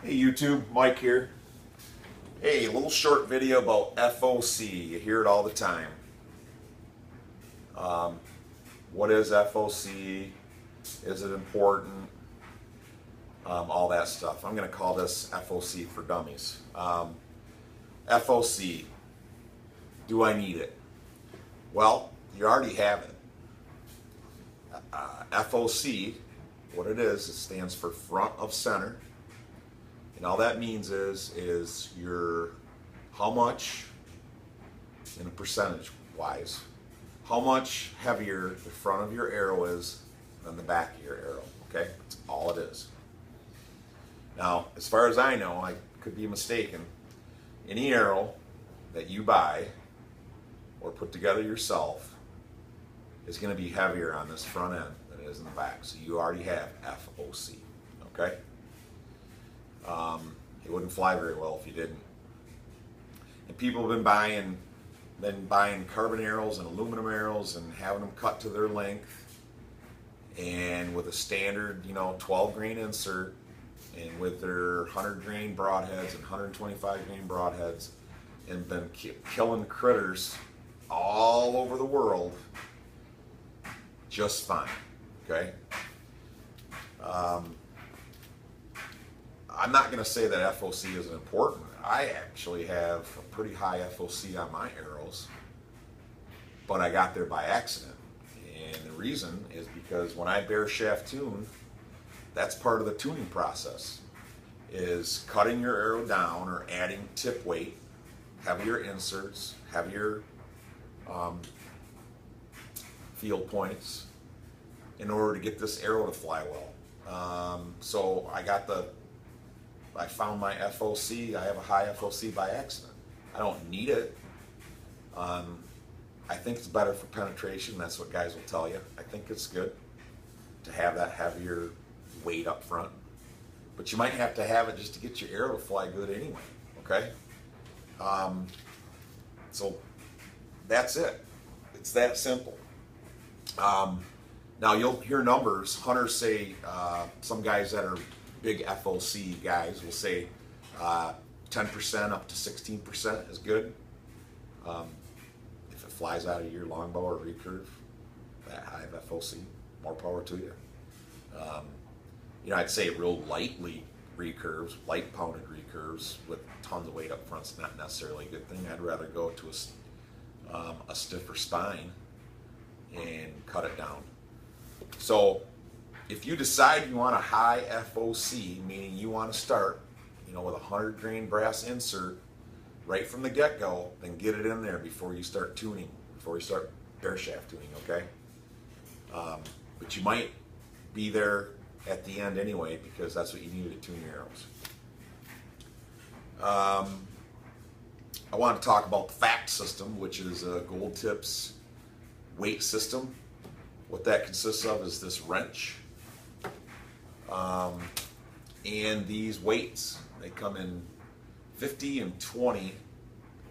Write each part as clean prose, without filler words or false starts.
Hey YouTube, Mike here. Hey, a little short video about FOC. You hear it all the time. What is FOC? Is it important? All that stuff. I'm going to call this FOC for dummies. FOC. Do I need it? Well, you already have it. FOC, what it is, it stands for front of center. And all that means is your how much, in a percentage wise, how much heavier the front of your arrow is than the back of your arrow. Okay, that's all it is. Now, as far as I know, I could be mistaken. Any arrow that you buy or put together yourself is going to be heavier on this front end than it is in the back. So you already have FOC. Okay. It wouldn't fly very well if you didn't. And people have been buying carbon arrows and aluminum arrows and having them cut to their length, and with a standard, 12 grain insert, and with their 100 grain broadheads and 125 grain broadheads, and been killing critters all over the world just fine. Okay. I'm not going to say that FOC isn't important. I actually have a pretty high FOC on my arrows, but I got there by accident. And the reason is because when I bare shaft tune, that's part of the tuning process, is cutting your arrow down or adding tip weight, heavier inserts, heavier field points in order to get this arrow to fly well. So I found my FOC. I have a high FOC by accident. I don't need it. I think it's better for penetration. That's what guys will tell you. I think it's good to have that heavier weight up front. But you might have to have it just to get your arrow to fly good anyway. Okay? So that's it. It's that simple. Now you'll hear numbers. Hunters say, some guys that are big FOC guys will say 10% up to 16% is good. If it flies out of your longbow or recurve, that high of FOC, more power to you. I'd say real lightly recurves, light pounded recurves with tons of weight up front is not necessarily a good thing. I'd rather go to a stiffer spine and cut it down. So if you decide you want a high FOC, meaning you want to start, with a 100 grain brass insert right from the get-go, then get it in there before you start tuning, before you start bare shaft tuning, okay? But you might be there at the end anyway, because that's what you need to tune your arrows. I want to talk about the FACT system, which is a Gold Tips weight system. What that consists of is this wrench. And these weights, they come in 50 and 20.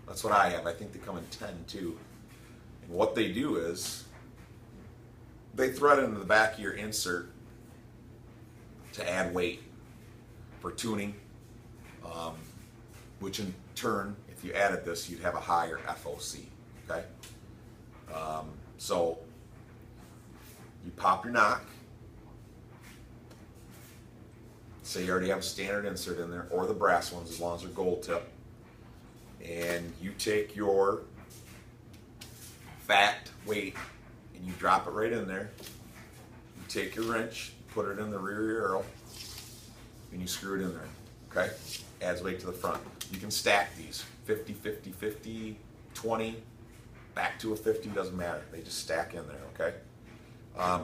That's what I have. I think they come in 10 too. And what they do is they thread into the back of your insert to add weight for tuning, which in turn, if you added this, you'd have a higher FOC. Okay. So you pop your knock. Say you already have a standard insert in there, or the brass ones, as long as they're gold tip. And you take your FACT weight and you drop it right in there. You take your wrench, put it in the rear of your arrow, and you screw it in there. Okay? Adds weight to the front. You can stack these 50, 50, 50, 20, back to a 50, doesn't matter. They just stack in there. Okay?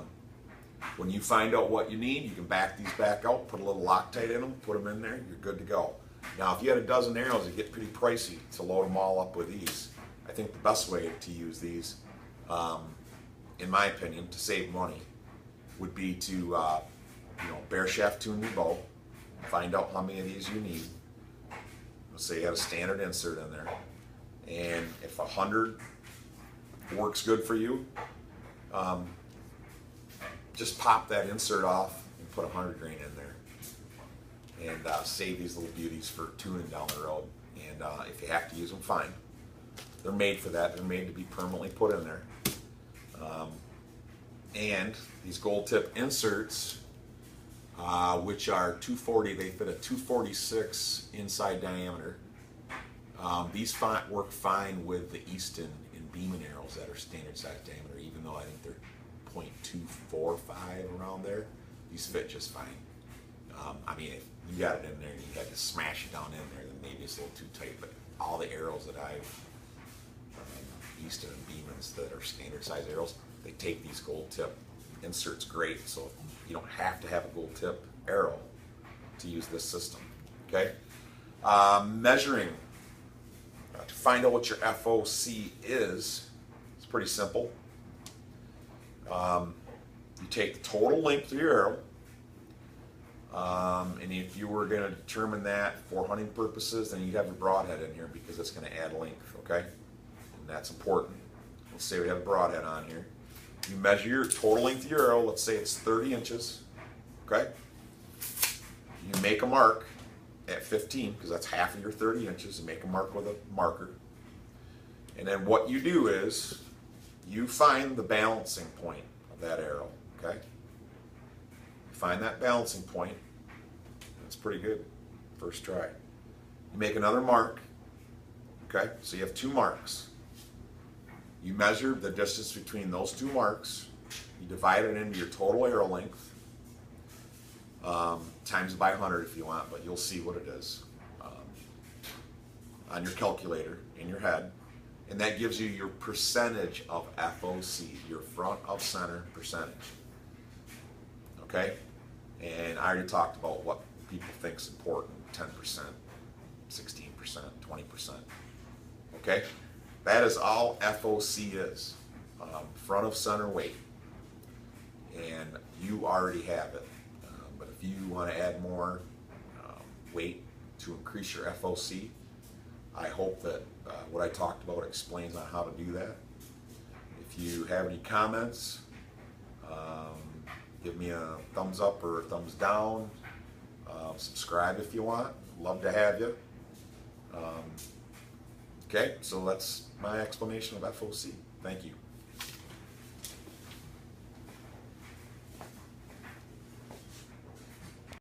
When you find out what you need, you can back these back out, put a little Loctite in them, put them in there, you're good to go. Now, if you had a dozen arrows, it'd get pretty pricey to load them all up with these. I think the best way to use these, in my opinion, to save money, would be to, bare shaft tune your bow, find out how many of these you need. Let's say you had a standard insert in there, and if 100 works good for you, just pop that insert off and put 100 grain in there. and save these little beauties for tuning down the road. And if you have to use them, fine. They're made for that. They're made to be permanently put in there. And these gold tip inserts, which are 240, they fit a 246 inside diameter. These work fine with the Easton and Beeman arrows that are standard size diameter, even though I think they're .245 around there. These fit just fine. I mean, if you got it in there and you had to smash it down in there, then maybe it's a little too tight. But all the arrows that I've Easton and Beemans that are standard size arrows, they take these gold tip inserts great. So you don't have to have a gold tip arrow to use this system. Okay, measuring. To find out what your FOC is, it's pretty simple. You take the total length of your arrow, and if you were going to determine that for hunting purposes, then you'd have a broadhead in here because it's going to add length, okay? And that's important. Let's say we have a broadhead on here. You measure your total length of your arrow, let's say it's 30 inches, okay? You make a mark at 15, because that's half of your 30 inches, and make a mark with a marker. And then what you do is you find the balancing point of that arrow, okay? You find that balancing point. That's pretty good. First try. You make another mark, okay? So you have two marks. You measure the distance between those two marks. You divide it into your total arrow length. Times it by 100 if you want, but you'll see what it is on your calculator in your head. And that gives you your percentage of FOC, your front of center percentage. Okay? And I already talked about what people think is important, 10%, 16%, 20%. Okay? That is all FOC is, front of center weight. And you already have it. But if you want to add more weight to increase your FOC, I hope that what I talked about explains on how to do that. If you have any comments, give me a thumbs up or a thumbs down. Subscribe if you want. Love to have you. Okay, so that's my explanation of FOC. Thank you.